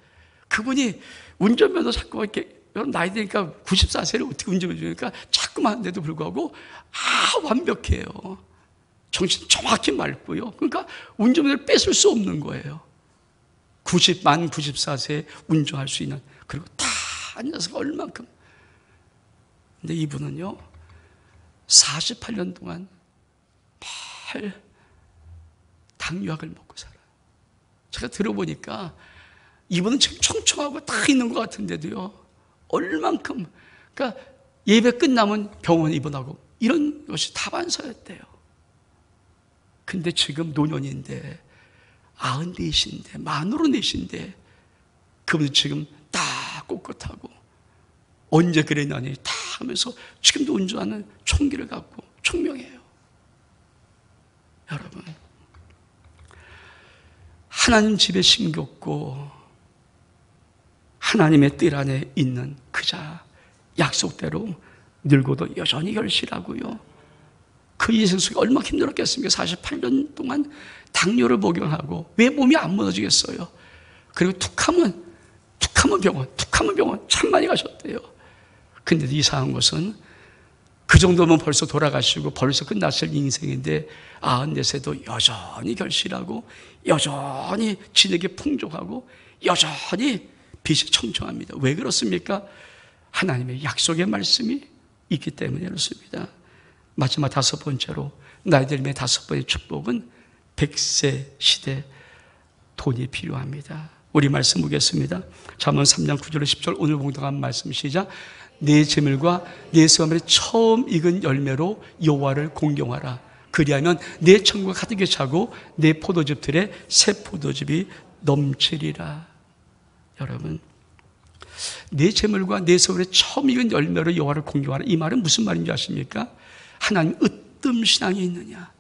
그분이 운전면허 자꾸 이렇게 여러분 나이 드니까 94세를 어떻게 운전해 주니까 자꾸만 하는데도 불구하고 완벽해요. 정신 정확히 맑고요. 그러니까 운전면허를 뺏을 수 없는 거예요. 만 94세에 운전할 수 있는, 그리고 다 앉아서 얼만큼. 근데 이분은요 48년 동안 매일 당뇨약을 먹고 살아요. 제가 들어보니까 이분은 지금 청청하고 딱 있는 것 같은데도요 얼만큼, 그러니까 예배 끝나면 병원 입원하고 이런 것이 다반사였대요. 근데 지금 노년인데 94인데 만으로 내신데 그분은 지금 딱 꼿꼿하고 언제 그랬나니 다 하면서 지금도 운전하는 총기를 갖고 총명해요. 여러분 하나님 집에 심겼고 하나님의 뜰 안에 있는 그자 약속대로 늙어도 여전히 결실하고요. 그 인생 속에 얼마나 힘들었겠습니까? 48년 동안 당뇨를 복용하고 왜 몸이 안 무너지겠어요? 그리고 툭하면 병원 참 많이 가셨대요. 근데 이상한 것은 그 정도면 벌써 돌아가시고 벌써 끝났을 인생인데 94세도 여전히 결실하고 여전히 진액이 풍족하고 여전히 빛이 청청합니다. 왜 그렇습니까? 하나님의 약속의 말씀이 있기 때문에 그렇습니다. 마지막 5번째로 나이 들림의 5번째 축복은 100세 시대 돈이 필요합니다. 우리 말씀 보겠습니다. 잠언 3장 9절 10절 오늘 봉독한 말씀 시작. 내 재물과 내 수확물의 처음 익은 열매로 여호와를 공경하라. 그리하면 내 천국가 가득히 차고 내 포도즙 틀에 새 포도즙이 넘치리라. 여러분 내 재물과 내 수확물의 처음 익은 열매로 여호와를 공경하라. 이 말은 무슨 말인지 아십니까? 하나님 으뜸신앙이 있느냐.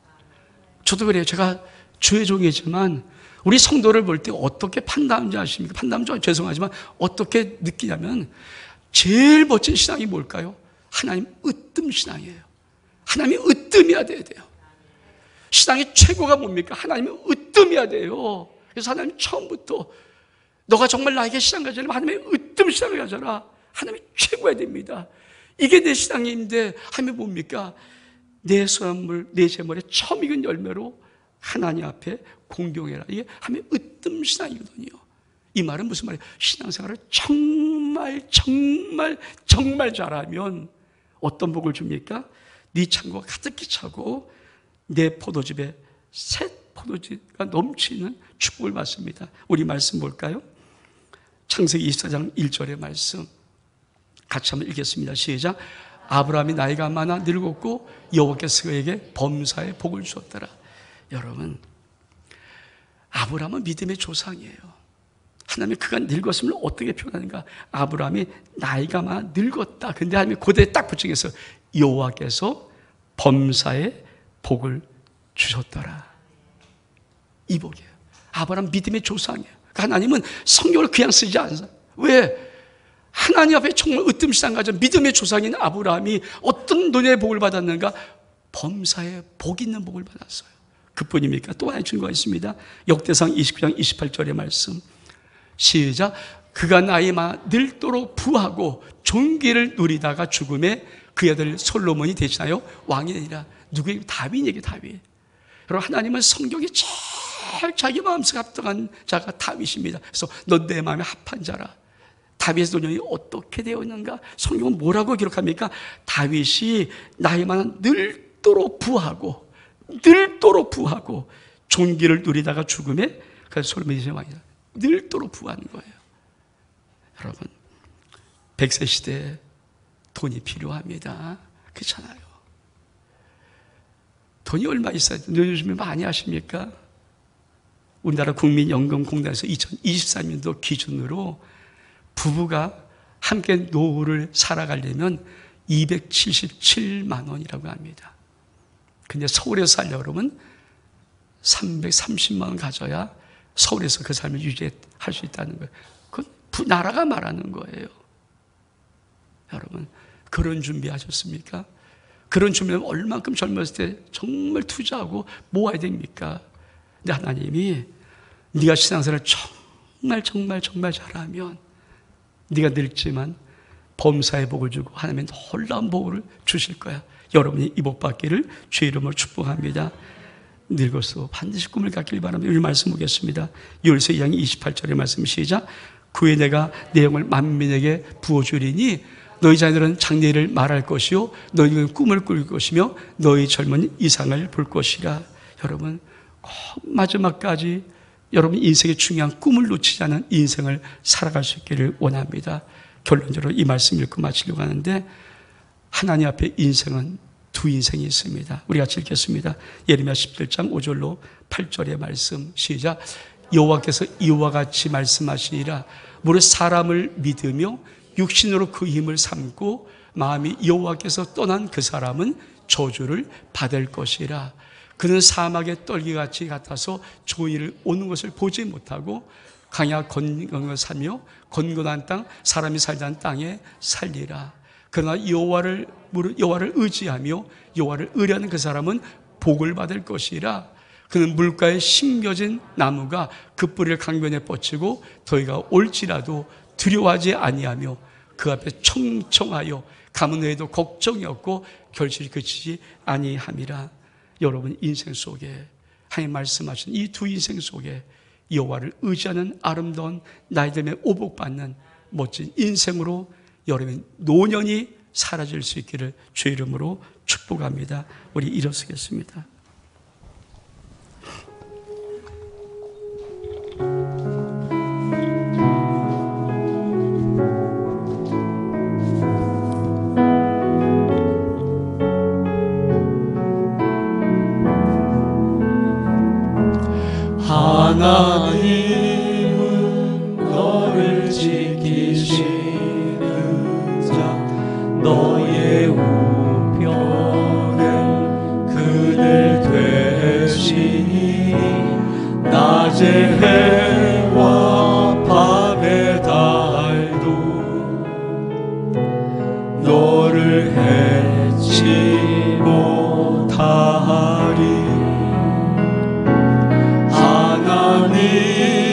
저도 그래요. 제가 주의 종이지만 우리 성도를 볼 때 어떻게 판단하는지 아십니까? 판단하면 좀 죄송하지만 어떻게 느끼냐면 제일 멋진 신앙이 뭘까요? 하나님 으뜸신앙이에요. 하나님이 으뜸이어야 돼요. 신앙의 최고가 뭡니까? 하나님이 으뜸이어야 돼요. 그래서 하나님 처음부터 너가 정말 나에게 신앙 가지려면 하나님의 으뜸신앙을 가져라. 하나님이 최고야 됩니다. 이게 내 신앙인데 하나님이 뭡니까? 내 수확물, 내 재물의 처음 익은 열매로 하나님 앞에 공경해라. 이게 하나님의 으뜸신앙이거든요. 이 말은 무슨 말이에요? 신앙생활을 정말 잘하면 어떤 복을 줍니까? 네 창고가 가득히 차고 내 포도즙에 새 포도즙가 넘치는 축복을 받습니다. 우리 말씀 볼까요? 창세기 24장 1절의 말씀 같이 한번 읽겠습니다. 시작. 아브라함이 나이가 많아 늙었고 여호와께서 그에게 범사의 복을 주었더라. 여러분 아브라함은 믿음의 조상이에요. 하나님이 그가 늙었음을 어떻게 표현하는가? 아브라함이 나이가 많아 늙었다. 근데 하나님이 고대에 딱 붙이겠어요. 여호와께서 범사의 복을 주셨더라. 이 복이에요. 아브라함 믿음의 조상이에요. 그러니까 하나님은 성경을 그냥 쓰지 않아요. 왜? 하나님 앞에 정말 으뜸신앙 가진 믿음의 조상인 아브라함이 어떤 노년의 복을 받았는가? 범사의 복 있는 복을 받았어요. 그뿐입니까? 또 하나의 증거가 있습니다. 역대상 29장 28절의 말씀 시작. 그가 나이 많아 늙도록 부하고 존귀를 누리다가 죽음에 그의 아들 솔로몬이 대신하여 왕이 되니라. 누구에게? 다윗에게. 다윗. 여러분 하나님은 성경이 자기 마음속에 합당한 자가 다윗입니다. 그래서 넌 내 마음에 합한 자라. 다윗의 노년이 어떻게 되었는가? 성경은 뭐라고 기록합니까? 다윗이 나이만 늘도록 부하고 존귀를 누리다가 죽음에, 그래서 솔로몬이 왕이다. 늘도록 부하는 거예요. 여러분, 100세 시대에 돈이 필요합니다. 그렇잖아요. 돈이 얼마 있어야 돼요? 요즘에 많이 아십니까? 우리나라 국민연금공단에서 2023년도 기준으로 부부가 함께 노후를 살아가려면 277만 원이라고 합니다. 근데 서울에서 살려고 그러면 330만 원 가져야 서울에서 그 삶을 유지할 수 있다는 거예요. 그건 나라가 말하는 거예요. 여러분, 그런 준비하셨습니까? 그런 준비하면 얼만큼 젊었을 때 정말 투자하고 모아야 됩니까? 근데 하나님이 네가 신앙생활을 정말 잘하면 네가 늙지만 범사의 복을 주고 하나님의 놀라운 복을 주실 거야. 여러분이 이 복 받기를 주의 이름으로 축복합니다. 늙어서 반드시 꿈을 갖길 바랍니다. 이 말씀 보겠습니다. 요엘서 2장 28절의 말씀 시작. 그의 내가 내 영을 만민에게 부어주리니 너희 자녀들은 장래를 말할 것이요 너희는 꿈을 꿀 것이며 너희 젊은 이상을 볼 것이라. 여러분, 꼭 마지막까지 여러분 인생의 중요한 꿈을 놓치지 않은 인생을 살아갈 수 있기를 원합니다. 결론적으로 이 말씀 읽고 마치려고 하는데, 하나님 앞에 인생은 두 인생이 있습니다. 우리 같이 읽겠습니다. 예레미야 17장 5절로 8절의 말씀 시작. 여호와께서 이와 같이 말씀하시니라. 무릇 사람을 믿으며 육신으로 그 힘을 삼고 마음이 여호와께서 떠난 그 사람은 저주를 받을 것이라. 그는 사막의 떨기같이 같아서 좋은 일을 오는 것을 보지 못하고 강야 건강을 사며 건건한 땅 사람이 살자는 땅에 살리라. 그러나 여호와를 의지하며 여호와를 의뢰하는 그 사람은 복을 받을 것이라. 그는 물가에 심겨진 나무가 그 뿌리를 강변에 뻗치고 더위가 올지라도 두려워하지 아니하며 그 앞에 청청하여 가문 외에도 걱정이 없고 결실이 그치지 아니함이라. 여러분 인생 속에 하나님 말씀하신 이 두 인생 속에 여호와를 의지하는 아름다운 나이 들에 오복받는 멋진 인생으로 여러분 노년이 사라질 수 있기를 주의 이름으로 축복합니다. 우리 일어서겠습니다. 하나님은 너를 지키시는 자 너의 우편에 그늘 되시니 낮의 해와 밤의 달도 너를 해치 못하리.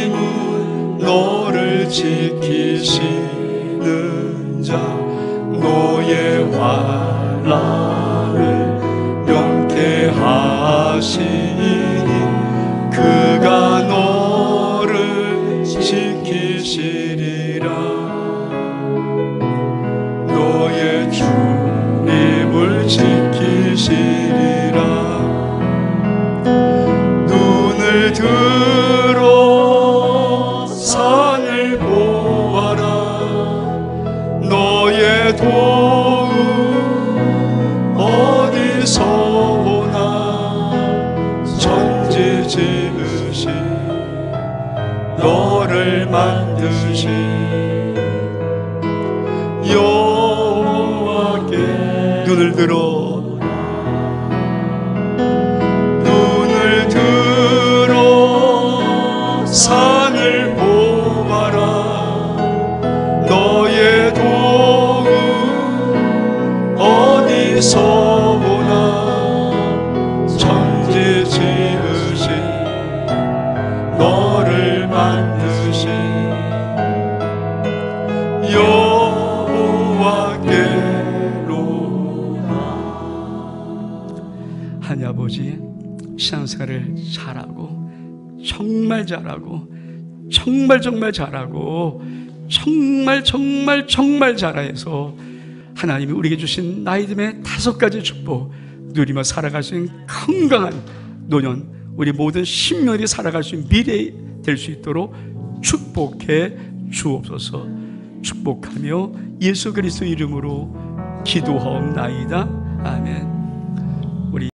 하나님은 너를 지키시는 자 너의 환난을 명쾌하시니 그가 너를 지키시리라. 너의 주님을 지키시리라. 눈을 들어 산을 보아라. 너의 도움 어디서 오나. 천지 지으신 너를 만드신 여호와께 눈을 들어 산을 보아라. 너의 도움 어디서 오나. 천지 지으신 너를 만드신 여호와께로다. 정말 잘하고 정말 잘하고 정말 잘해서 하나님이 우리에게 주신 나이듦의 5가지 축복 누리며 살아갈 수 있는 건강한 노년, 우리 모든 신명이 살아갈 수 있는 미래 될 수 있도록 축복해 주옵소서. 축복하며 예수 그리스도 이름으로 기도하옵나이다. 아멘.